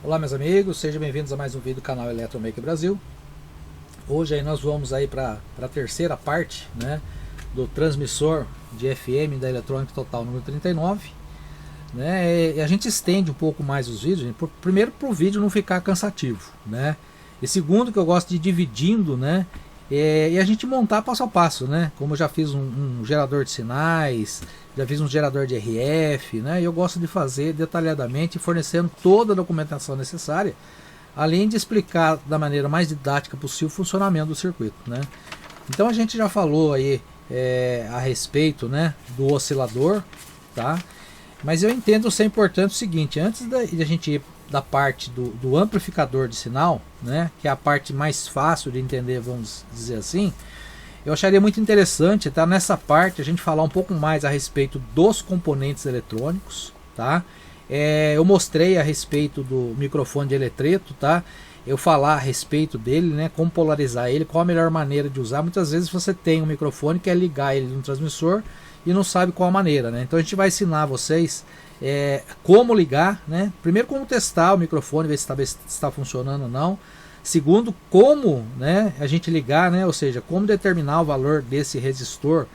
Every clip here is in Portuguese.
Olá meus amigos, sejam bem-vindos a mais um vídeo do canal Eletromaker Brasil. Hoje aí nós vamos aí para a terceira parte, né, do transmissor de FM da Eletrônica Total número 39, né, e a gente estende um pouco mais os vídeos, primeiro para o vídeo não ficar cansativo, né, e segundo que eu gosto de ir dividindo, né, e a gente montar passo a passo, né, como eu já fiz um gerador de sinais, já fiz um gerador de RF, né, e eu gosto de fazer detalhadamente, fornecendo toda a documentação necessária, além de explicar da maneira mais didática possível o funcionamento do circuito, né. Então a gente já falou aí a respeito, né, do oscilador, tá, mas eu entendo ser importante o seguinte: antes de a gente ir da parte do amplificador de sinal, né, que é a parte mais fácil de entender, vamos dizer assim, eu acharia muito interessante, tá, nessa parte a gente falar um pouco mais a respeito dos componentes eletrônicos, tá? Eu mostrei a respeito do microfone de eletreto, tá? Eu falar a respeito dele, né, como polarizar ele, qual a melhor maneira de usar. Muitas vezes você tem um microfone, quer ligar ele no transmissor e não sabe qual a maneira, né? Então a gente vai ensinar vocês como ligar, né? Primeiro, como testar o microfone, ver se está funcionando ou não. Segundo, como, né, a gente ligar, né, ou seja, como determinar o valor desse resistor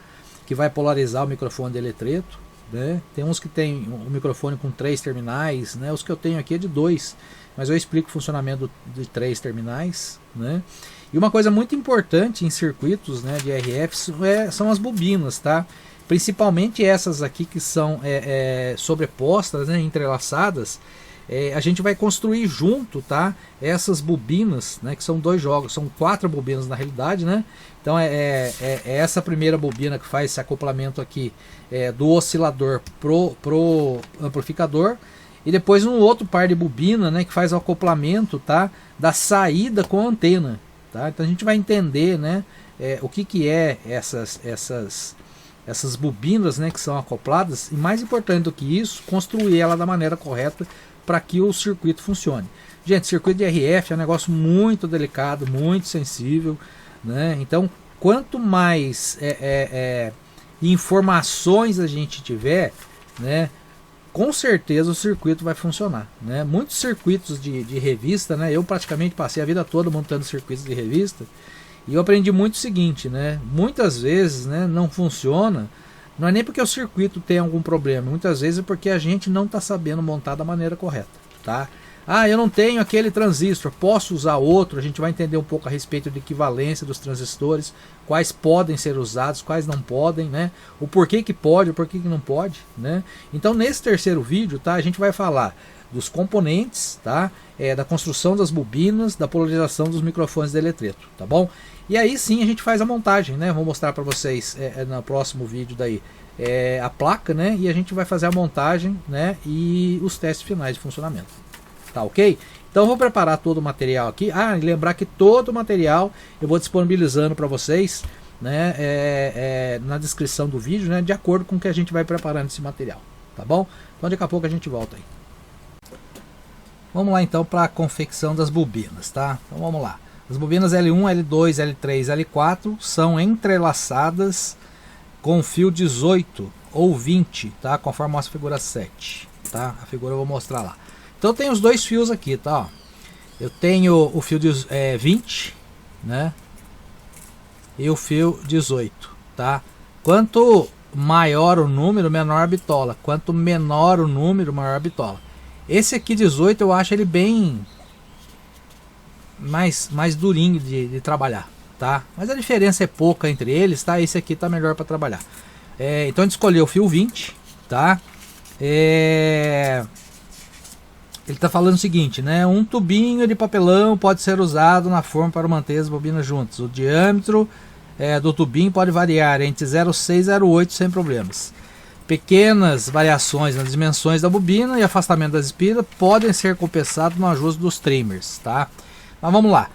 que vai polarizar o microfone de eletreto, né? Tem uns que tem o microfone com 3 terminais, né? Os que eu tenho aqui é de 2, mas eu explico o funcionamento de 3 terminais, né? E uma coisa muito importante em circuitos, né, de RF são as bobinas, tá? Principalmente essas aqui que são sobrepostas, né, entrelaçadas. A gente vai construir junto, tá, essas bobinas, né, que são 2 jogos, são 4 bobinas na realidade, né. Então é essa primeira bobina que faz esse acoplamento aqui do oscilador pro amplificador, e depois um outro par de bobina, né, que faz o acoplamento, tá, da saída com a antena, tá. Então a gente vai entender, né, o que é essas bobinas, né, que são acopladas, e mais importante do que isso, construir ela da maneira correta para que o circuito funcione. Gente, circuito de RF é um negócio muito delicado, muito sensível, né? Então, quanto mais informações a gente tiver, né, com certeza o circuito vai funcionar, né? Muitos circuitos de revista, né, eu praticamente passei a vida toda montando circuitos de revista, e eu aprendi muito o seguinte, né, muitas vezes, né, não funciona. Não é nem porque o circuito tem algum problema, muitas vezes é porque a gente não está sabendo montar da maneira correta, tá? Ah, eu não tenho aquele transistor, posso usar outro. A gente vai entender um pouco a respeito de equivalência dos transistores, quais podem ser usados, quais não podem, né? O porquê que pode, o porquê que não pode, né? Então nesse terceiro vídeo, tá, a gente vai falar dos componentes, tá? Da construção das bobinas, da polarização dos microfones de eletreto, tá bom? E aí sim a gente faz a montagem, né? Vou mostrar para vocês no próximo vídeo daí a placa, né? E a gente vai fazer a montagem, né? E os testes finais de funcionamento, tá ok? Então eu vou preparar todo o material aqui. E lembrar que todo o material eu vou disponibilizando para vocês, né? Na descrição do vídeo, né? De acordo com o que a gente vai preparando esse material, tá bom? Então daqui a pouco a gente volta aí. Vamos lá então para a confecção das bobinas, tá? Então vamos lá. As bobinas L1, L2, L3, L4 são entrelaçadas com fio 18 ou 20, tá? Conforme mostra a figura 7, tá? A figura eu vou mostrar lá. Então tem os 2 fios aqui, tá? Ó, eu tenho o fio 20, né? E o fio 18, tá? Quanto maior o número, menor a bitola. Quanto menor o número, maior a bitola. Esse aqui 18 eu acho ele bem mais durinho de trabalhar, tá? Mas a diferença é pouca entre eles, tá? Esse aqui tá melhor para trabalhar. Então a gente escolheu o fio 20, tá? Ele tá falando o seguinte, né? Um tubinho de papelão pode ser usado na forma para manter as bobinas juntas. O diâmetro do tubinho pode variar entre 0,6 e 0,8 sem problemas. Pequenas variações nas dimensões da bobina e afastamento das espiras podem ser compensados no ajuste dos trimmers, tá? Mas vamos lá.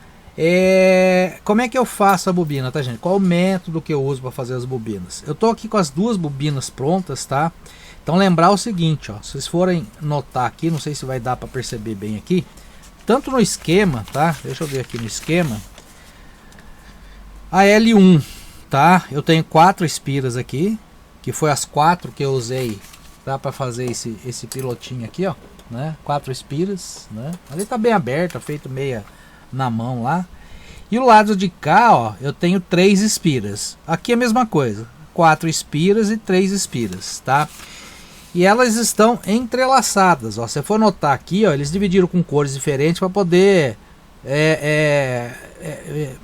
Como é que eu faço a bobina, tá, gente? Qual o método que eu uso para fazer as bobinas? Eu tô aqui com as duas bobinas prontas, tá? Então lembrar o seguinte, ó, se vocês forem notar aqui, não sei se vai dar para perceber bem aqui, tanto no esquema, tá? Deixa eu ver aqui no esquema. A L1, tá? Eu tenho 4 espiras aqui, que foi as 4 que eu usei, tá, para fazer esse pilotinho aqui, ó, né? 4 espiras, né? Ali tá bem aberta, feito meia na mão lá. E o lado de cá, ó, eu tenho 3 espiras. Aqui é a mesma coisa, 4 espiras e 3 espiras, tá? E elas estão entrelaçadas, ó. Se você for notar aqui, ó, eles dividiram com cores diferentes para poder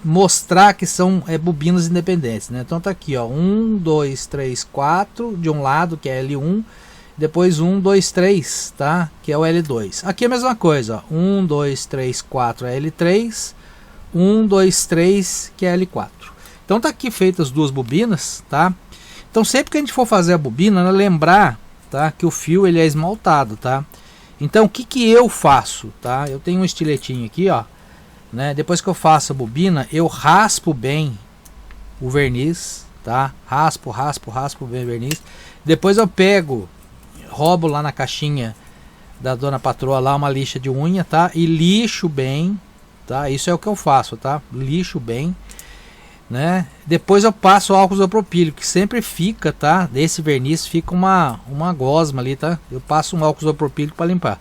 mostrar que são bobinas independentes, né? Então tá aqui, ó, 1, 2, 3, 4 de um lado, que é L1, depois 1, 2, 3, tá? Que é o L2. Aqui é a mesma coisa, ó, 1, 2, 3, 4 é L3, 1, 2, 3 que é L4. Então tá aqui feitas as duas bobinas, tá? Então sempre que a gente for fazer a bobina, né, lembrar, tá, que o fio ele é esmaltado, tá? Então o que eu faço, tá? Eu tenho um estiletinho aqui, ó, né? Depois que eu faço a bobina, eu raspo bem o verniz, tá? Raspo bem o verniz. Depois eu pego, roubo lá na caixinha da dona patroa lá uma lixa de unha, tá? E lixo bem, tá? Isso é o que eu faço, tá? Lixo bem, né? Depois eu passo álcool isopropílico, que sempre fica, tá? Desse verniz fica uma gosma ali, tá? Eu passo um álcool isopropílico para limpar.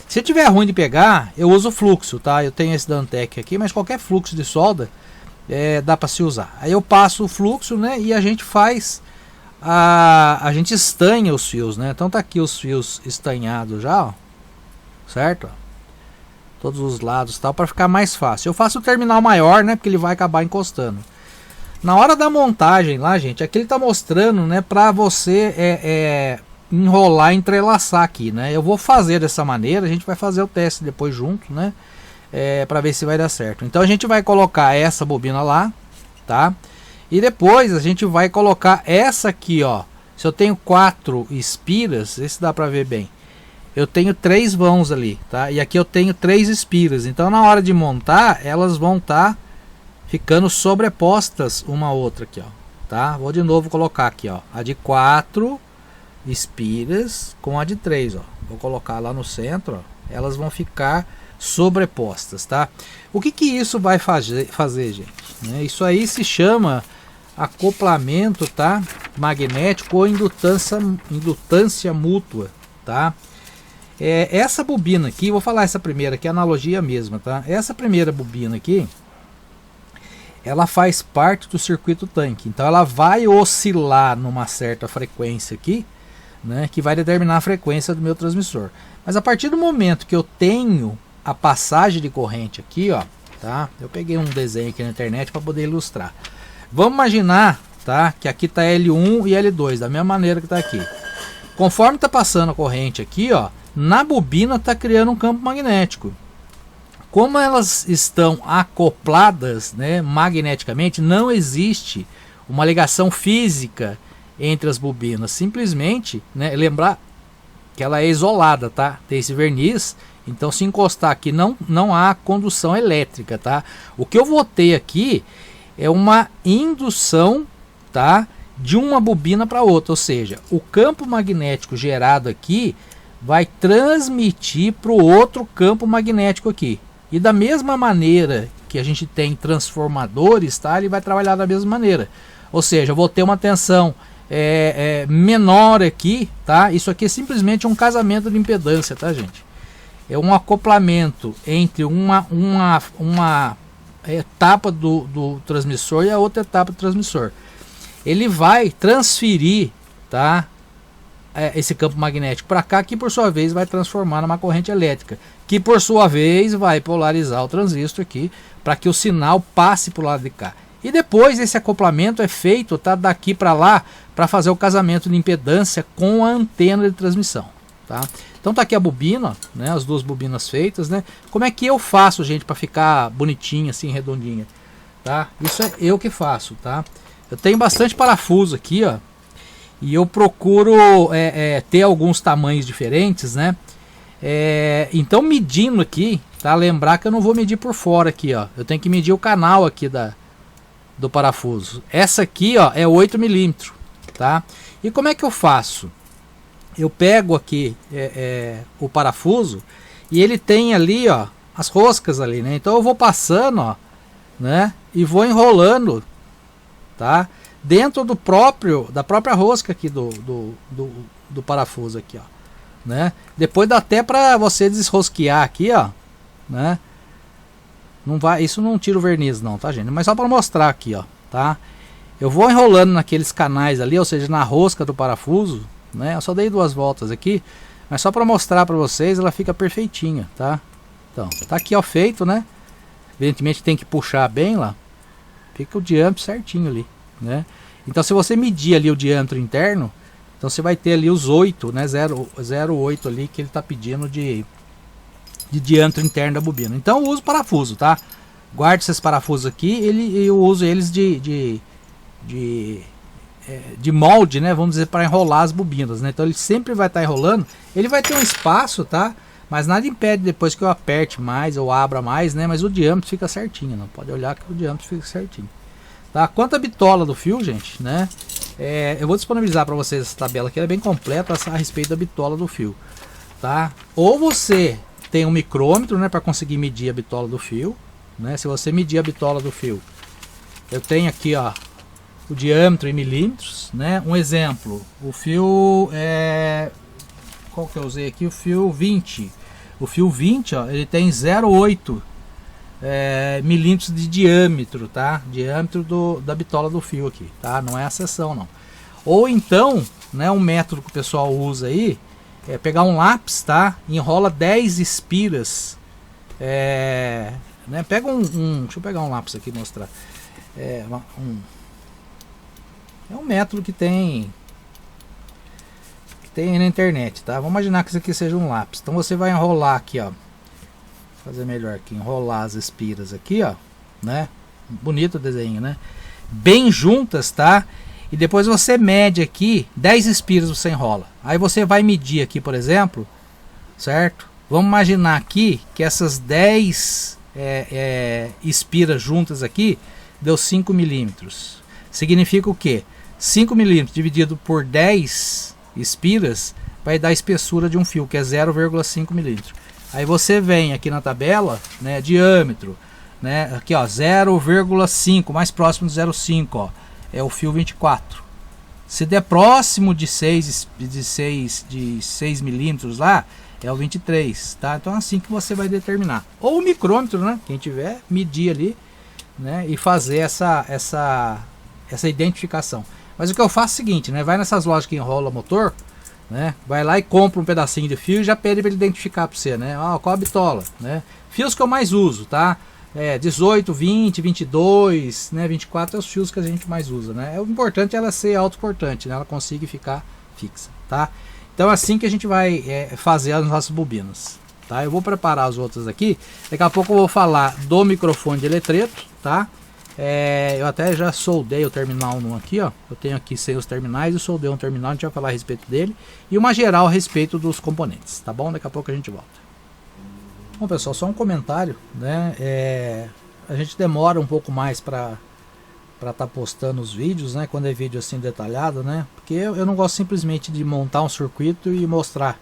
Se tiver ruim de pegar, eu uso fluxo, tá? Eu tenho esse Dantec aqui, mas qualquer fluxo de solda dá para se usar. Aí eu passo o fluxo, né? E a gente faz a gente estanha os fios, né? Então tá aqui os fios estanhados já, ó, certo? Todos os lados, tal, para ficar mais fácil. Eu faço o terminal maior, né? Porque ele vai acabar encostando. Na hora da montagem lá, gente, aqui ele tá mostrando, né? Para você enrolar, entrelaçar aqui, né? Eu vou fazer dessa maneira, a gente vai fazer o teste depois junto, né? Para ver se vai dar certo. Então a gente vai colocar essa bobina lá, tá? E depois a gente vai colocar essa aqui, ó. Se eu tenho 4 espiras, esse dá para ver bem. Eu tenho 3 vãos ali, tá? E aqui eu tenho 3 espiras. Então na hora de montar, elas vão estar ficando sobrepostas uma a outra aqui, ó, tá? Vou de novo colocar aqui, ó, a de 4 espiras com a de 3, ó. Vou colocar lá no centro, ó. Elas vão ficar sobrepostas, tá? O que isso vai fazer, gente? Isso aí se chama acoplamento, tá? Magnético ou indutância mútua, tá? Essa bobina aqui, vou falar essa primeira aqui, analogia mesma, tá? Essa primeira bobina aqui, ela faz parte do circuito tanque, então ela vai oscilar numa certa frequência aqui, né, que vai determinar a frequência do meu transmissor. Mas a partir do momento que eu tenho a passagem de corrente aqui, ó, tá? Eu peguei um desenho aqui na internet para poder ilustrar. Vamos imaginar, tá, que aqui tá L1 e L2, da mesma maneira que tá aqui. Conforme tá passando a corrente aqui, ó, na bobina tá criando um campo magnético. Como elas estão acopladas, né, magneticamente, não existe uma ligação física entre as bobinas. Simplesmente, né, lembrar que ela é isolada, tá? Tem esse verniz, então se encostar aqui não há condução elétrica, tá? O que eu vou ter aqui é uma indução, tá, de uma bobina para outra, ou seja, o campo magnético gerado aqui vai transmitir para o outro campo magnético aqui. E da mesma maneira que a gente tem transformadores, tá, ele vai trabalhar da mesma maneira. Ou seja, eu vou ter uma tensão menor aqui, tá? Isso aqui é simplesmente um casamento de impedância, tá, gente? É um acoplamento entre uma etapa do transmissor e a outra etapa do transmissor. Ele vai transferir, tá, esse campo magnético para cá, que por sua vez vai transformar numa corrente elétrica, que por sua vez vai polarizar o transistor aqui, para que o sinal passe para o lado de cá. E depois esse acoplamento é feito, tá, daqui para lá, para fazer o casamento de impedância com a antena de transmissão, tá? Então tá aqui a bobina, né, as duas bobinas feitas, né? Como é que eu faço, gente, para ficar bonitinha assim, redondinha, tá? Isso é eu que faço, tá? Eu tenho bastante parafuso aqui, ó, e eu procuro ter alguns tamanhos diferentes, né? Então medindo aqui, tá? Lembrar que eu não vou medir por fora aqui, ó. Eu tenho que medir o canal aqui do parafuso. Essa aqui, ó, é 8 milímetros, tá? E como é que eu faço? Eu pego aqui o parafuso e ele tem ali, ó, as roscas ali, né? Então eu vou passando, ó, né? E vou enrolando, tá? Dentro da própria rosca aqui do parafuso aqui, ó, né? Depois dá até para você desrosquear aqui, ó, né? Não vai, isso não tira o verniz não, tá, gente? Mas só para mostrar aqui, ó, tá? Eu vou enrolando naqueles canais ali, ou seja, na rosca do parafuso, né? Eu só dei 2 voltas aqui, mas só para mostrar para vocês, ela fica perfeitinha, tá? Então, tá aqui, ó, feito, né? Evidentemente tem que puxar bem lá, fica o diâmetro certinho ali, né? Então, se você medir ali o diâmetro interno, então você vai ter ali os 8, né? 0,8 ali que ele tá pedindo de diâmetro interno da bobina. Então, eu uso parafuso, tá? Guarde esses parafusos aqui, eu uso eles de molde, né, vamos dizer, para enrolar as bobinas, né? Então ele sempre vai estar enrolando, ele vai ter um espaço, tá? Mas nada impede depois que eu aperte mais ou abra mais, né? Mas o diâmetro fica certinho, não pode olhar que o diâmetro fica certinho, tá? Quanto à bitola do fio, gente, né? Eu vou disponibilizar para vocês essa tabela aqui, ela é bem completa a respeito da bitola do fio, tá? Ou você tem um micrômetro, né, para conseguir medir a bitola do fio, né? Se você medir a bitola do fio, eu tenho aqui, ó, o diâmetro em milímetros, né? Um exemplo, o fio qual que eu usei aqui? O fio 20. O fio 20, ó, ele tem 0,8 milímetros de diâmetro, tá? Diâmetro da bitola do fio aqui, tá? Não é a seção, não. Ou então, né, um método que o pessoal usa aí é pegar um lápis, tá? Enrola 10 espiras, né? Pega deixa eu pegar um lápis aqui e mostrar. É um método que tem na internet, tá? Vamos imaginar que isso aqui seja um lápis. Então você vai enrolar aqui, ó. Vou fazer melhor aqui, enrolar as espiras aqui, ó, né? Bonito o desenho, né? Bem juntas, tá? E depois você mede aqui, 10 espiras você enrola. Aí você vai medir aqui, por exemplo, certo? Vamos imaginar aqui que essas 10 espiras juntas aqui deu 5 milímetros. Significa o quê? 5 milímetros dividido por 10 espiras vai dar a espessura de um fio, que é 0,5 milímetros. Aí você vem aqui na tabela, né, diâmetro, né, aqui, ó, 0,5, mais próximo de 0,5, ó, é o fio 24. Se der próximo de 6 milímetros lá, é o 23, tá? Então é assim que você vai determinar. Ou o micrômetro, né, quem tiver, medir ali, né, e fazer essa identificação. Mas o que eu faço é o seguinte, né? Vai nessas lojas que enrola motor, né? Vai lá e compra um pedacinho de fio e já pede para ele identificar para você, né? Qual a bitola, né? Fios que eu mais uso, tá? 18, 20, 22, né? 24 é os fios que a gente mais usa, né? O importante é ela ser autoportante, né? Ela consiga ficar fixa, tá? Então é assim que a gente vai fazer as nossas bobinas, tá? Eu vou preparar as outras aqui. Daqui a pouco eu vou falar do microfone de eletreto, tá? Eu até já soldei o terminal 1 aqui, ó. Eu tenho aqui sem os terminais e soldei um terminal, a gente vai falar a respeito dele. E uma geral a respeito dos componentes, tá bom? Daqui a pouco a gente volta. Bom, pessoal, só um comentário, né? A gente demora um pouco mais para estar postando os vídeos, né? Quando é vídeo assim detalhado, né? Porque eu não gosto simplesmente de montar um circuito e mostrar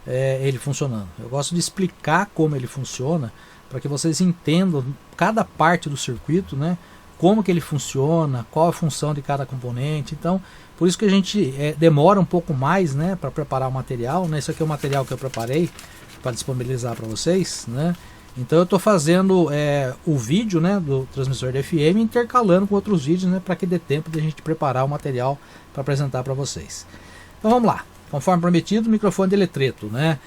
ele funcionando. Eu gosto de explicar como ele funciona, para que vocês entendam cada parte do circuito, né? Como que ele funciona, qual a função de cada componente. Então, por isso que a gente demora um pouco mais, né, para preparar o material, né? Isso aqui é o material que eu preparei para disponibilizar para vocês, né? Então eu estou fazendo o vídeo, né, do transmissor de FM intercalando com outros vídeos, né, para que dê tempo de a gente preparar o material para apresentar para vocês. Então vamos lá, conforme prometido, microfone de eletreto, né?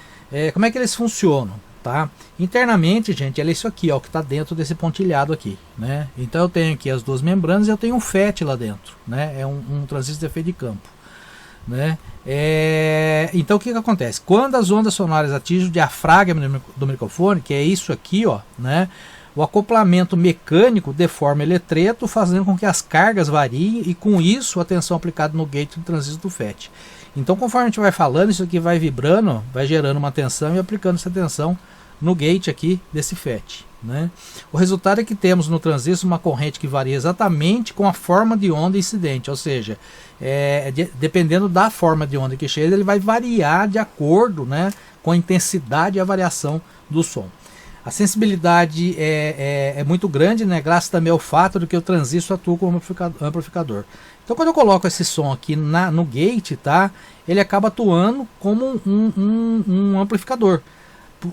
Como é que eles funcionam? Tá? Internamente, gente, é isso aqui, ó, que está dentro desse pontilhado aqui, né? Então eu tenho aqui as duas membranas e eu tenho um FET lá dentro, né? É um transistor de efeito de campo, né? Então o que acontece? Quando as ondas sonoras atingem o diafragma do microfone, que é isso aqui, ó, né? O acoplamento mecânico deforma o eletreto, fazendo com que as cargas variem e com isso a tensão aplicada no gate do transistor do FET. Então conforme a gente vai falando, isso aqui vai vibrando, vai gerando uma tensão e aplicando essa tensão no gate aqui desse FET, né? O resultado é que temos no transistor uma corrente que varia exatamente com a forma de onda incidente, ou seja, dependendo da forma de onda que chega, ele vai variar de acordo, né, com a intensidade e a variação do som. A sensibilidade é muito grande, né, graças também ao fato de que o transistor atua como amplificador. Então quando eu coloco esse som aqui no gate, tá, ele acaba atuando como um amplificador.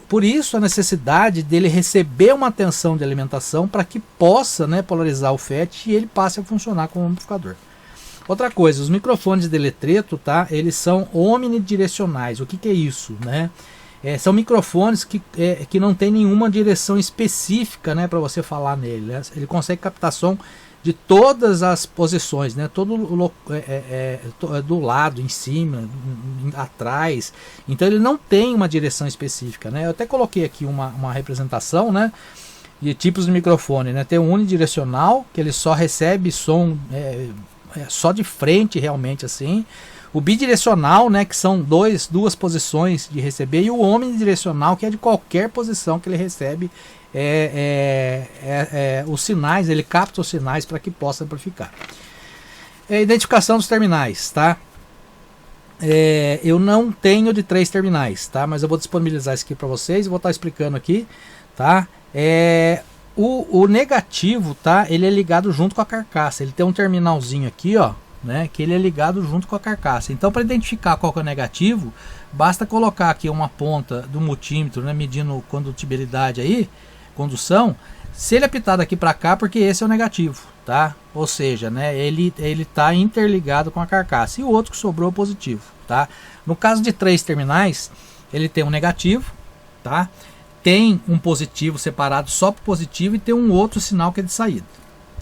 Por isso a necessidade dele receber uma tensão de alimentação para que possa, né, polarizar o FET e ele passe a funcionar como amplificador. Outra coisa, os microfones de eletreto, tá, eles são omnidirecionais. O que é isso, né? São microfones que não tem nenhuma direção específica, né, para você falar nele, né? Ele consegue captar som de todas as posições, né? Todo do lado, em cima, atrás. Então ele não tem uma direção específica, né? Eu até coloquei aqui uma representação, né, de tipos de microfone, né? Tem um unidirecional, que ele só recebe som só de frente, realmente assim. O bidirecional, né, que são duas posições de receber, e o omnidirecional, que é de qualquer posição que ele recebe os sinais, ele capta os sinais para que possa amplificar. Identificação dos terminais, tá? Eu não tenho de 3 terminais, tá? Mas eu vou disponibilizar isso aqui para vocês e vou estar explicando aqui, tá? O negativo, tá? Ele é ligado junto com a carcaça. Ele tem um terminalzinho aqui, ó, né? Que ele é ligado junto com a carcaça. Então, para identificar qual que é o negativo, basta colocar aqui uma ponta do multímetro, né? Medindo condutibilidade aí, condução. Se ele apitar daqui para cá, porque esse é o negativo, tá? Ou seja, né? Ele tá interligado com a carcaça. E o outro que sobrou é o positivo, tá? No caso de 3 terminais, ele tem um negativo, tá? Tem um positivo separado só para o positivo e tem um outro sinal que é de saída,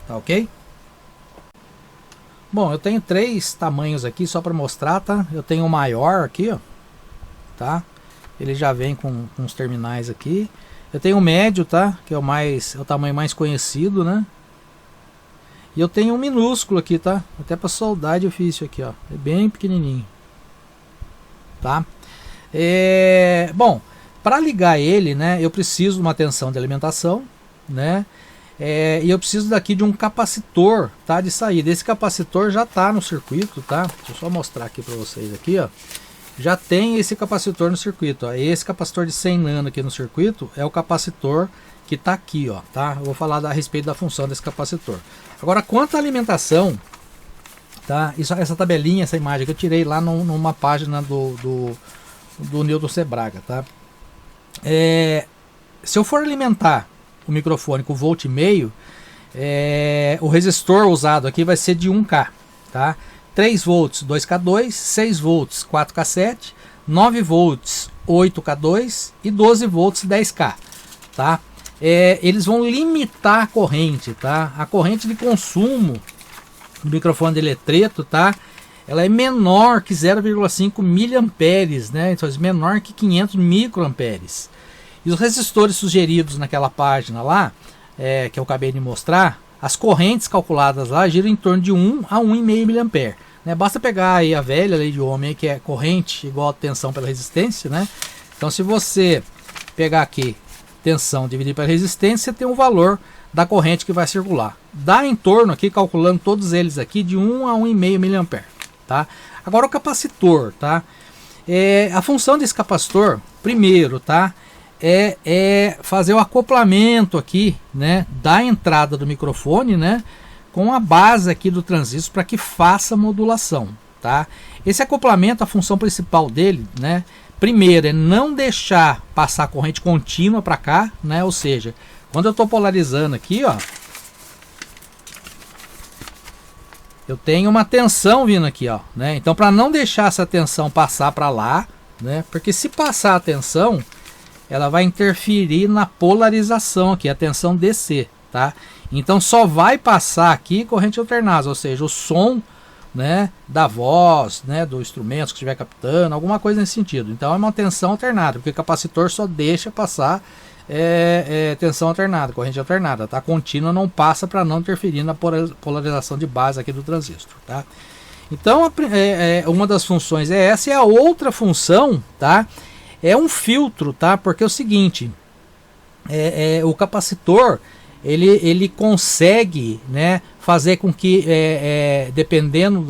tá ok? Bom, eu tenho 3 tamanhos aqui só para mostrar, tá? Eu tenho o maior aqui, ó, tá? Ele já vem com os terminais aqui. Eu tenho o médio, tá? Que é o tamanho mais conhecido, né? E eu tenho um minúsculo aqui, tá? Até para soldar é difícil aqui, ó. É bem pequenininho, tá? Bom, para ligar ele, né? Eu preciso de uma tensão de alimentação, né? E eu preciso daqui de um capacitor, tá, de saída. Esse capacitor já está no circuito, tá? Deixa eu só mostrar aqui para vocês aqui, ó. Já tem esse capacitor no circuito, ó. Esse capacitor de 100 nano aqui no circuito é o capacitor que está aqui, ó, tá? Eu vou falar a respeito da função desse capacitor. Agora, quanto à alimentação, tá? Essa tabelinha, essa imagem que eu tirei lá numa página do Newton Sebraga, tá? Se eu for alimentar o microfone com 1,5 V, o resistor usado aqui vai ser de 1K, tá? 3 volts 2K2, 6 volts 4K7, 9 volts 8K2 e 12 volts 10K, tá? Eles vão limitar a corrente, tá? A corrente de consumo do microfone de eletreto, tá? Ela é menor que 0,5 miliamperes, né? Então é menor que 500 microamperes. E os resistores sugeridos naquela página lá, que eu acabei de mostrar, as correntes calculadas lá giram em torno de 1 a 1,5 mA. Né? Basta pegar aí a velha lei de Ohm, que é corrente igual a tensão pela resistência, né? Então se você pegar aqui tensão dividir pela resistência, tem um valor da corrente que vai circular. Dá em torno aqui, calculando todos eles aqui, de 1 a 1,5 mA. Tá? Agora o capacitor, tá? A função desse capacitor, primeiro, tá? Fazer o acoplamento aqui, né, da entrada do microfone, né, com a base aqui do transistor para que faça modulação, tá? Esse acoplamento, a função principal dele, né, primeiro é não deixar passar corrente contínua para cá, né, ou seja, quando eu estou polarizando aqui, ó, eu tenho uma tensão vindo aqui, ó, né? Então para não deixar essa tensão passar para lá, né, porque se passar a tensão, ela vai interferir na polarização aqui, a tensão DC, tá? Então só vai passar aqui corrente alternada, ou seja, o som, né, da voz, né, do instrumento que estiver captando, alguma coisa nesse sentido. Então é uma tensão alternada, porque o capacitor só deixa passar tensão alternada, corrente alternada, tá? Contínua não passa para não interferir na polarização de base aqui do transistor, tá? Então uma das funções é essa, e a outra função, tá, é um filtro, tá, porque é o seguinte, o capacitor ele consegue, né, fazer com que dependendo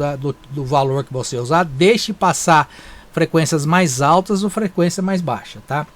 do valor que você usar, deixe passar frequências mais altas ou frequência mais baixa, tá?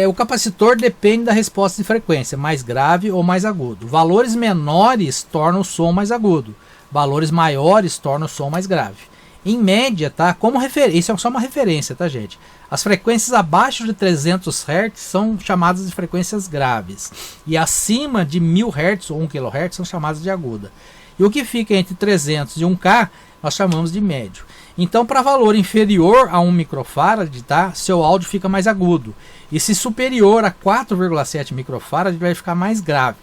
O capacitor depende da resposta de frequência, mais grave ou mais agudo. Valores menores tornam o som mais agudo, valores maiores tornam o som mais grave. Em média, tá? Como referência, isso é só uma referência, tá, gente? As frequências abaixo de 300 Hz são chamadas de frequências graves, e acima de 1000 Hz ou 1 kHz são chamadas de aguda. E o que fica entre 300 e 1K nós chamamos de médio. Então, para valor inferior a 1 microfarad, tá, seu áudio fica mais agudo. E se superior a 4,7 microfarad, vai ficar mais grave.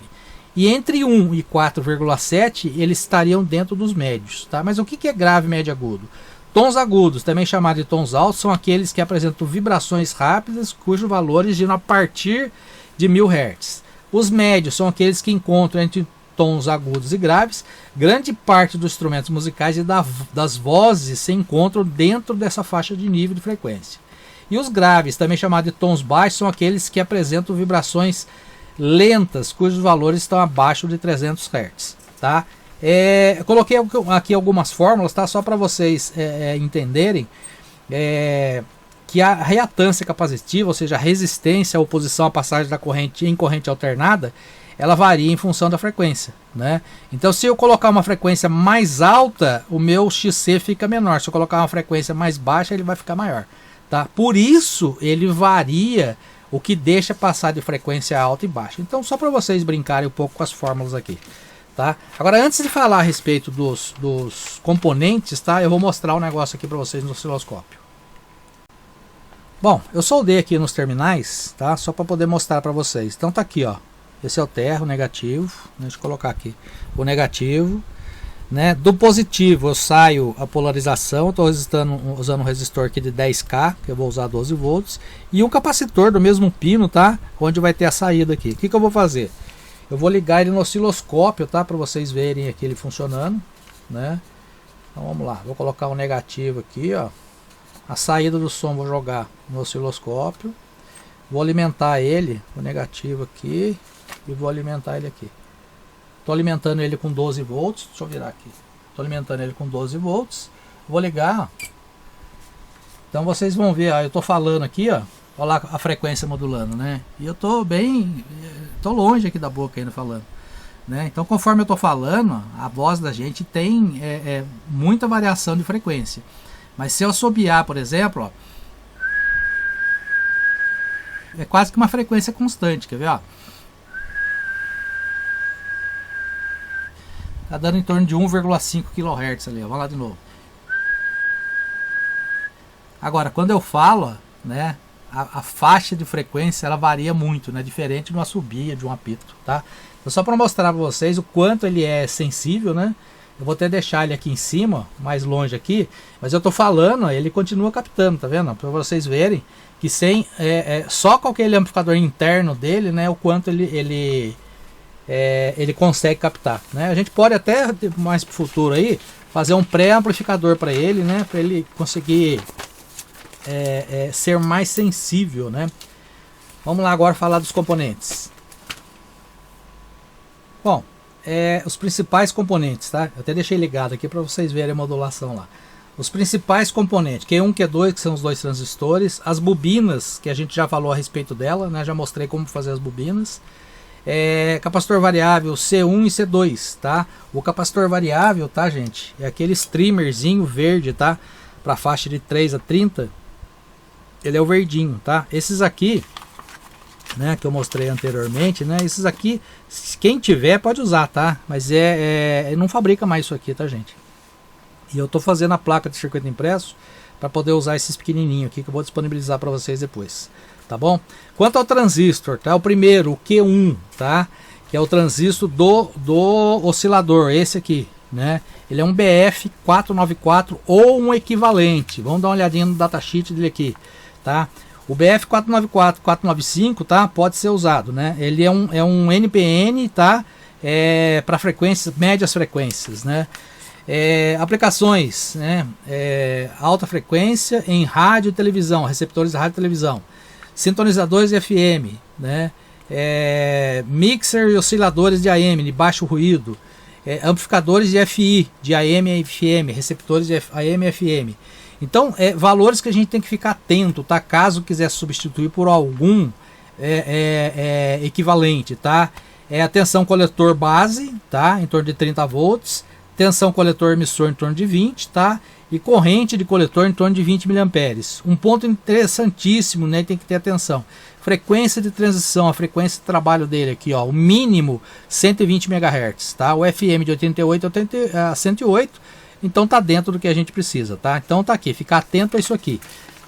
E entre 1 e 4,7 eles estariam dentro dos médios. Tá? Mas o que é grave, médio e agudo? Tons agudos, também chamados de tons altos, são aqueles que apresentam vibrações rápidas, cujos valores giram a partir de 1000 Hz. Os médios são aqueles que encontram entre tons agudos e graves. Grande parte dos instrumentos musicais e das vozes se encontram dentro dessa faixa de nível de frequência. E os graves, também chamados de tons baixos, são aqueles que apresentam vibrações lentas, cujos valores estão abaixo de 300 Hz. Tá? Eu coloquei aqui algumas fórmulas, tá? Só para vocês entenderem que a reatância capacitiva, ou seja, a resistência à oposição à passagem da corrente em corrente alternada, ela varia em função da frequência, né? Então, se eu colocar uma frequência mais alta, o meu XC fica menor. Se eu colocar uma frequência mais baixa, ele vai ficar maior, tá? Por isso, ele varia o que deixa passar de frequência alta e baixa. Então, só para vocês brincarem um pouco com as fórmulas aqui, tá? Agora, antes de falar a respeito dos componentes, tá? Eu vou mostrar um negócio aqui para vocês no osciloscópio. Bom, eu soldei aqui nos terminais, tá? Só para poder mostrar para vocês. Então, tá aqui, ó. Esse é o terra, o negativo. Deixa eu colocar aqui o negativo, né? Do positivo eu saio a polarização. Estou usando um resistor aqui de 10K, que eu vou usar 12 volts. E um capacitor do mesmo pino, tá? Onde vai ter a saída aqui. O que eu vou fazer? Eu vou ligar ele no osciloscópio, tá? Para vocês verem aqui ele funcionando, né? Então vamos lá. Vou colocar o negativo aqui, ó. A saída do som vou jogar no osciloscópio. Vou alimentar ele, o negativo aqui. E vou alimentar ele aqui. Estou alimentando ele com 12 volts. Deixa eu virar aqui. Estou alimentando ele com 12 volts. Vou ligar. Ó. Então vocês vão ver. Ó, eu estou falando aqui. Ó, olha lá a frequência modulando, né? E eu estou bem... Estou longe aqui da boca ainda falando. Né? Então conforme eu estou falando, a voz da gente tem muita variação de frequência. Mas se eu assobiar, por exemplo... Ó, é quase que uma frequência constante. Quer ver? Ó? Tá dando em torno de 1,5 kHz ali, ó. Vamos lá de novo. Agora, quando eu falo, né, a faixa de frequência ela varia muito, né, diferente de uma subida, de um apito, tá? Então, só para mostrar para vocês o quanto ele é sensível, né? Eu vou até deixar ele aqui em cima, mais longe aqui, mas eu tô falando, ele continua captando, tá vendo? Para vocês verem que sem só com aquele amplificador interno dele, né, o quanto ele consegue captar, né? A gente pode até mais pro futuro aí fazer um pré-amplificador para ele, né? Para ele conseguir ser mais sensível, né? Vamos lá agora falar dos componentes. Bom, os principais componentes, tá? Eu até deixei ligado aqui para vocês verem a modulação lá. Os principais componentes, Q1 e Q2, que são os dois transistores, as bobinas, que a gente já falou a respeito dela, né? Já mostrei como fazer as bobinas. Capacitor variável C1 e C2, tá? O capacitor variável, tá, gente? É aquele streamerzinho verde, tá? Para faixa de 3 a 30. Ele é o verdinho, tá? Esses aqui, né, que eu mostrei anteriormente, né? Esses aqui, quem tiver pode usar, tá? Mas não fabrica mais isso aqui, tá, gente? E eu tô fazendo a placa de circuito impresso para poder usar esses pequenininhos aqui que eu vou disponibilizar para vocês depois. Tá bom? Quanto ao transistor, tá? O primeiro, o Q1, tá? Que é o transistor do oscilador, esse aqui, né? Ele é um BF494 ou um equivalente. Vamos dar uma olhadinha no datasheet dele aqui, tá? O BF494, 495, tá? Pode ser usado, né? Ele é um NPN, tá? Para frequências, médias frequências, né? Aplicações, né? Alta frequência em rádio e televisão, receptores de rádio e televisão, sintonizadores de FM, né? Mixer e osciladores de AM de baixo ruído, amplificadores de FI, de AM e FM, receptores de AM e FM. Então, valores que a gente tem que ficar atento, tá? Caso quiser substituir por algum equivalente, tá? A tensão coletor base, tá? Em torno de 30 volts, tensão coletor emissor em torno de 20, tá? E corrente de coletor em torno de 20 mA. Um ponto interessantíssimo, né? Tem que ter atenção. Frequência de transição, a frequência de trabalho dele aqui, ó, o mínimo 120 MHz, tá? O FM de 88 a 108, então tá dentro do que a gente precisa, tá? Então tá aqui, ficar atento a isso aqui,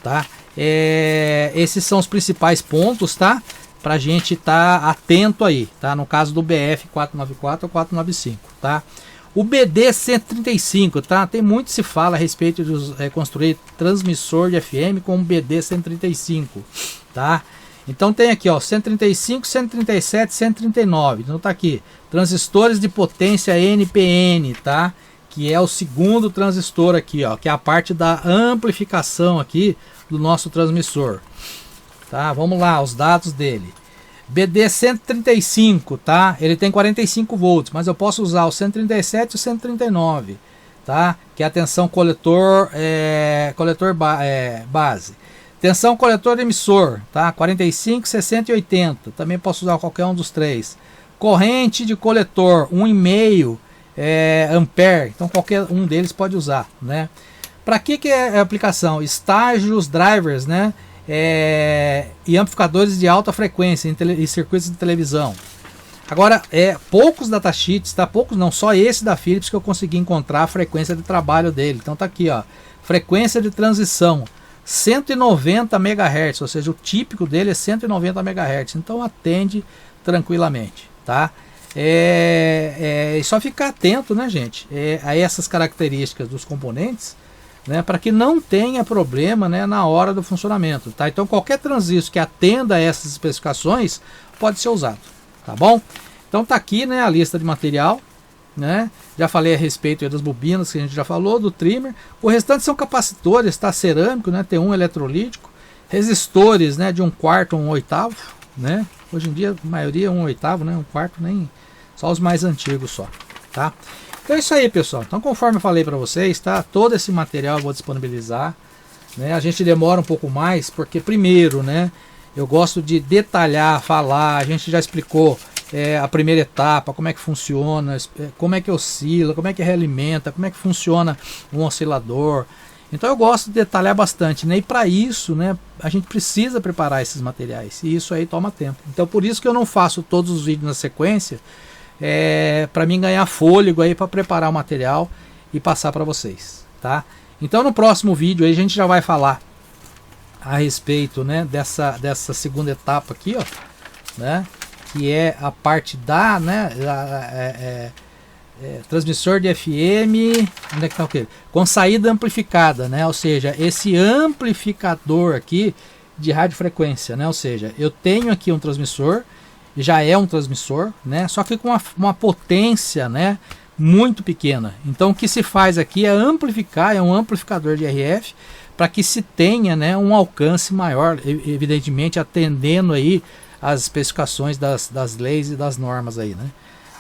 tá? Esses são os principais pontos, tá? Pra gente estar atento aí, tá? No caso do BF 494 ou 495, tá? O BD 135, tá? Tem muito se fala a respeito de construir transmissor de FM com BD 135, tá? Então tem aqui, ó, 135, 137, 139. Então tá aqui, transistores de potência NPN, tá? Que é o segundo transistor aqui, ó, que é a parte da amplificação aqui do nosso transmissor. Tá? Vamos lá, os dados dele. BD 135, tá? Ele tem 45 volts, mas eu posso usar o 137 e o 139, tá? Que é a tensão coletor, base. Tensão coletor emissor, tá? 45, 60 e 80. Também posso usar qualquer um dos três. Corrente de coletor, 1,5 ampere. Então qualquer um deles pode usar, né? Para que é a aplicação? Estágios, drivers, né? E amplificadores de alta frequência em circuitos de televisão. Agora, poucos datasheets, tá? Poucos não, só esse da Philips que eu consegui encontrar a frequência de trabalho dele. Então tá aqui, ó, frequência de transição 190 MHz, ou seja, o típico dele é 190 MHz, então atende tranquilamente, tá? E só ficar atento, né, gente, a essas características dos componentes, né, para que não tenha problema, né, na hora do funcionamento, tá? Então qualquer transistor que atenda a essas especificações pode ser usado, tá bom? Então tá aqui, né, a lista de material, né? Já falei a respeito das bobinas que a gente já falou, do trimmer. O restante são capacitores, tá? Cerâmico, né? Tem um eletrolítico, resistores, né? De 1/4 a 1/8, né? Hoje em dia a maioria é 1/8, né? 1/4 nem, só os mais antigos só, tá? Então é isso aí, pessoal. Então, conforme eu falei para vocês, tá? Todo esse material eu vou disponibilizar, né? A gente demora um pouco mais porque, primeiro, né? Eu gosto de detalhar, falar. A gente já explicou a primeira etapa, como é que funciona, como é que oscila, como é que realimenta, como é que funciona um oscilador. Então eu gosto de detalhar bastante, né? E para isso, né, a gente precisa preparar esses materiais, e isso aí toma tempo. Então por isso que eu não faço todos os vídeos na sequência, para mim ganhar fôlego aí para preparar o material e passar para vocês, tá? Então no próximo vídeo aí a gente já vai falar a respeito, né, dessa segunda etapa aqui, ó, né? Que é a parte da, né, transmissor de FM, onde é que tá o que? Com saída amplificada, né? Ou seja, esse amplificador aqui de radiofrequência, né? Ou seja, eu tenho aqui um transmissor, já é um transmissor, né? Só que com uma potência, né, muito pequena. Então o que se faz aqui é amplificar, é um amplificador de RF, para que se tenha, né, um alcance maior, evidentemente atendendo aí as especificações das leis e das normas aí, né?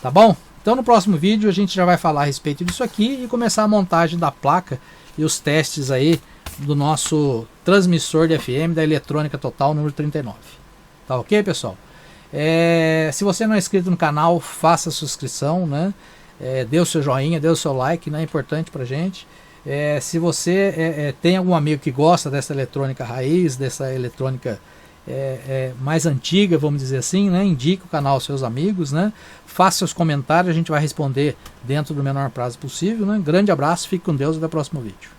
Tá bom? Então no próximo vídeo a gente já vai falar a respeito disso aqui e começar a montagem da placa e os testes aí do nosso transmissor de FM da Eletrônica Total número 39. Tá ok, pessoal? Se você não é inscrito no canal, faça a sua inscrição, né? Dê o seu joinha, dê o seu like, né? É importante pra gente. Se você tem algum amigo que gosta dessa eletrônica raiz, dessa eletrônica mais antiga, vamos dizer assim, né? Indique o canal aos seus amigos, né? Faça seus comentários, a gente vai responder dentro do menor prazo possível, né? Grande abraço, fique com Deus e até o próximo vídeo.